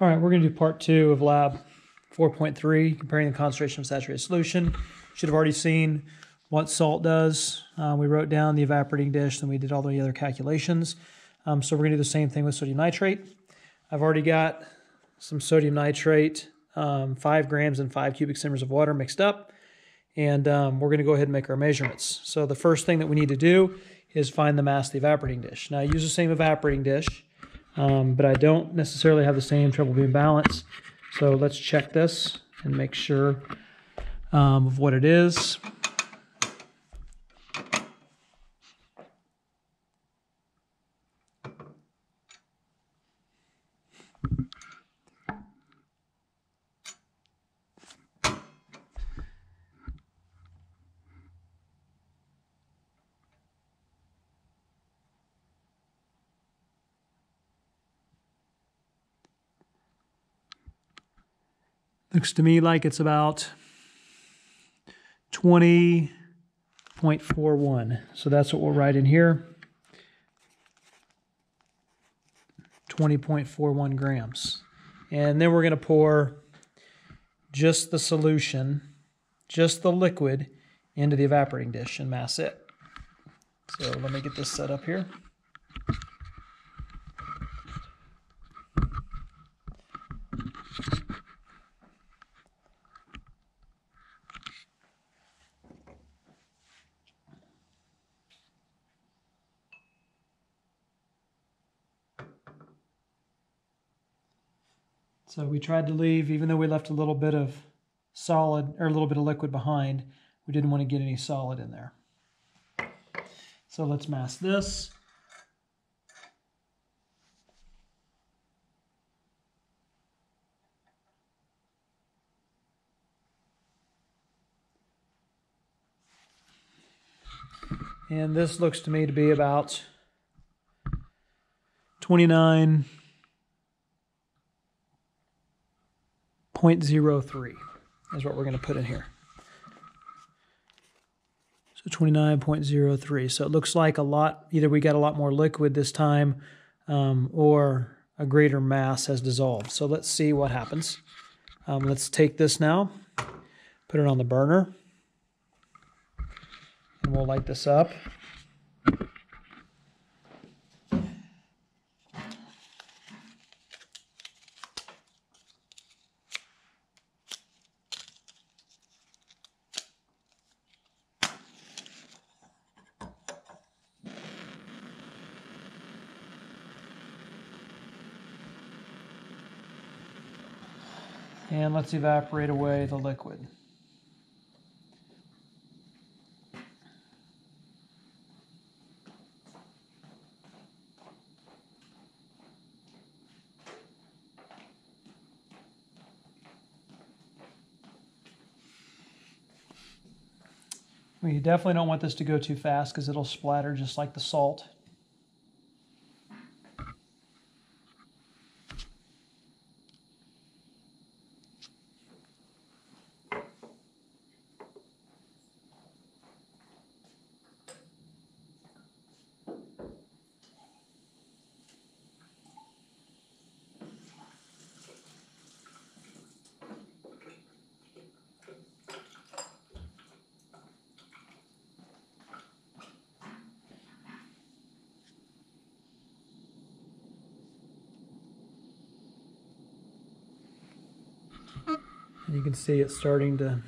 All right, we're going to do part 2 of lab 4.3, comparing the concentration of saturated solution. You should have already seen what salt does. We wrote down the evaporating dish, then we did all the other calculations. So we're going to do the same thing with sodium nitrate. I've already got some sodium nitrate, 5 grams and 5 cubic centimeters of water mixed up. And we're going to go ahead and make our measurements. So the first thing that we need to do is find the mass of the evaporating dish. Now I use the same evaporating dish, but I don't necessarily have the same triple beam balance. So let's check this and make sure of what it is. Looks to me like it's about 20.41. So that's what we'll write in here. 20.41 grams. And then we're going to pour just the solution, just the liquid, into the evaporating dish and mass it. So let me get this set up here. So we tried to leave, even though we left a little bit of solid, or a little bit of liquid behind, we didn't want to get any solid in there. So let's mass this. And this looks to me to be about 29.03 is what we're going to put in here. So 29.03. So it looks like a lot, either we got a lot more liquid this time or a greater mass has dissolved. So let's see what happens. Let's take this now, put it on the burner, and we'll light this up. And let's evaporate away the liquid. We definitely don't want this to go too fast because it'll splatter just like the salt. And you can see it's starting to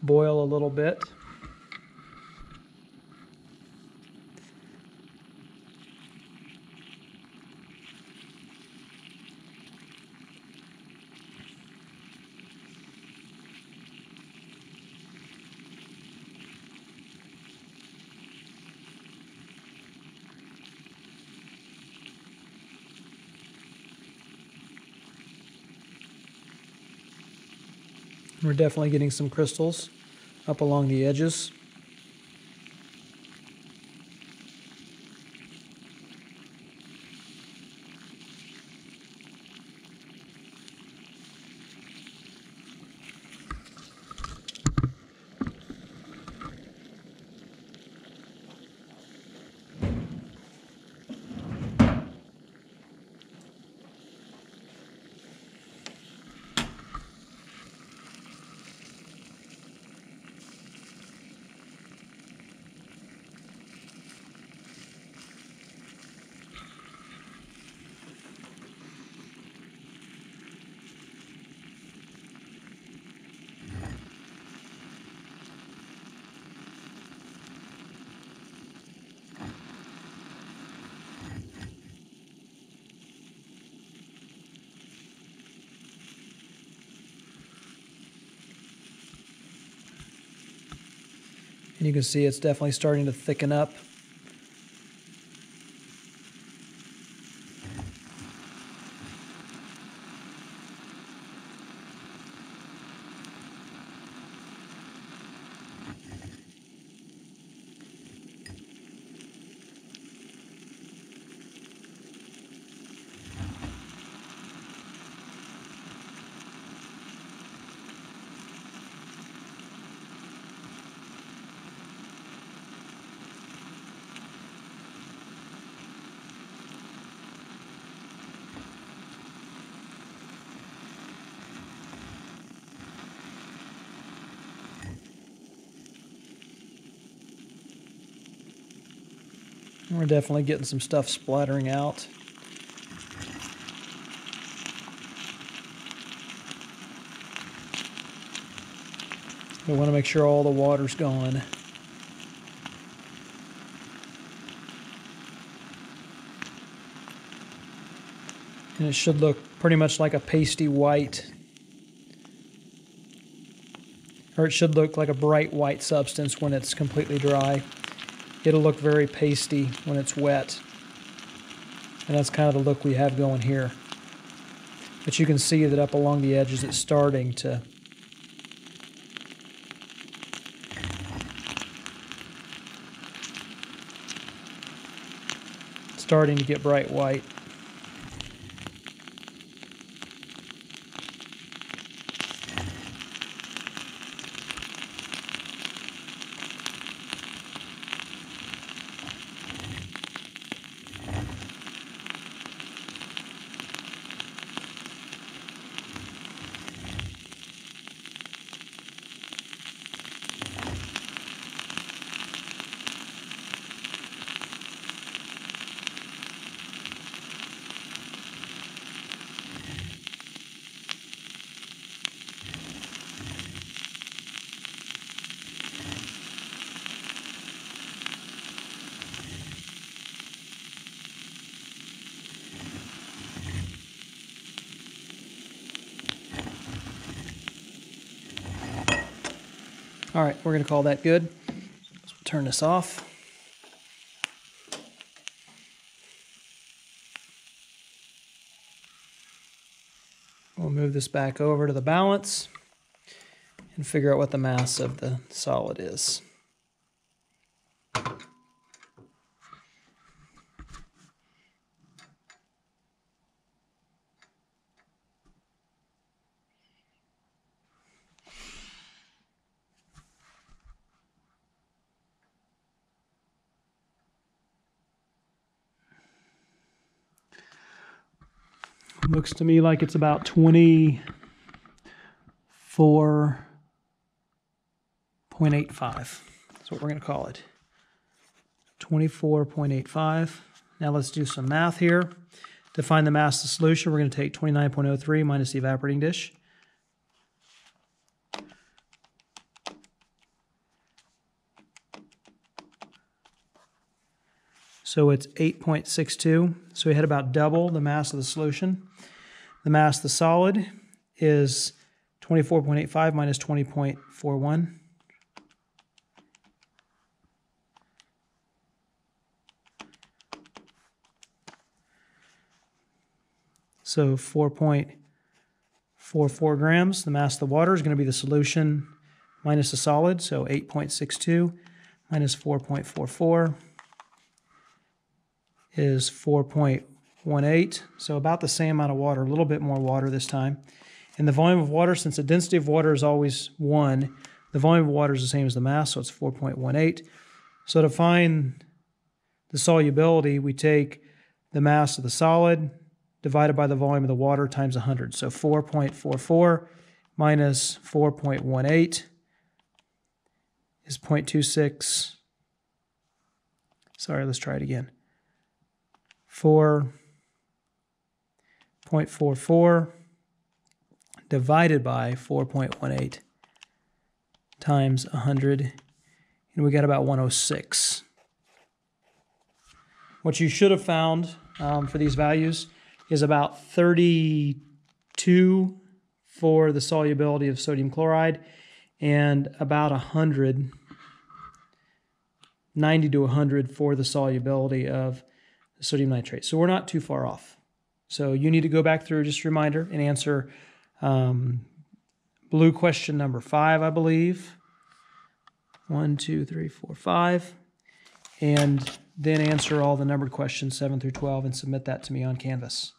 boil a little bit. We're definitely getting some crystals up along the edges. You can see it's definitely starting to thicken up. We're definitely getting some stuff splattering out. We want to make sure all the water's gone. And it should look pretty much like a pasty white, or it should look like a bright white substance when it's completely dry. It'll look very pasty when it's wet. And that's kind of the look we have going here. But you can see that up along the edges it's starting to get bright white. All right, we're going to call that good. So we'll turn this off. We'll move this back over to the balance and figure out what the mass of the solid is. Looks to me like it's about 24.85. That's what we're going to call it. 24.85. Now let's do some math here. To find the mass of the solution, we're going to take 29.03 minus the evaporating dish. So it's 8.62. So we had about double the mass of the solution. The mass of the solid is 24.85 minus 20.41. So 4.44 grams. The mass of the water is going to be the solution minus the solid. So 8.62 minus 4.44 is 4.18. So about the same amount of water, a little bit more water this time. And the volume of water, since the density of water is always 1, the volume of water is the same as the mass, so it's 4.18. So to find the solubility, we take the mass of the solid divided by the volume of the water times 100. So 4.44 minus 4.18 is 0.26. Sorry, let's try it again. 4.44 divided by 4.18 times 100, and we got about 106. What you should have found for these values is about 32 for the solubility of sodium chloride and about 100 90 to 100 for the solubility of sodium nitrate. So we're not too far off. So you need to go back through, just a reminder, and answer blue question number 5, I believe. 1, 2, 3, 4, 5. And then answer all the numbered questions 7 through 12 and submit that to me on Canvas.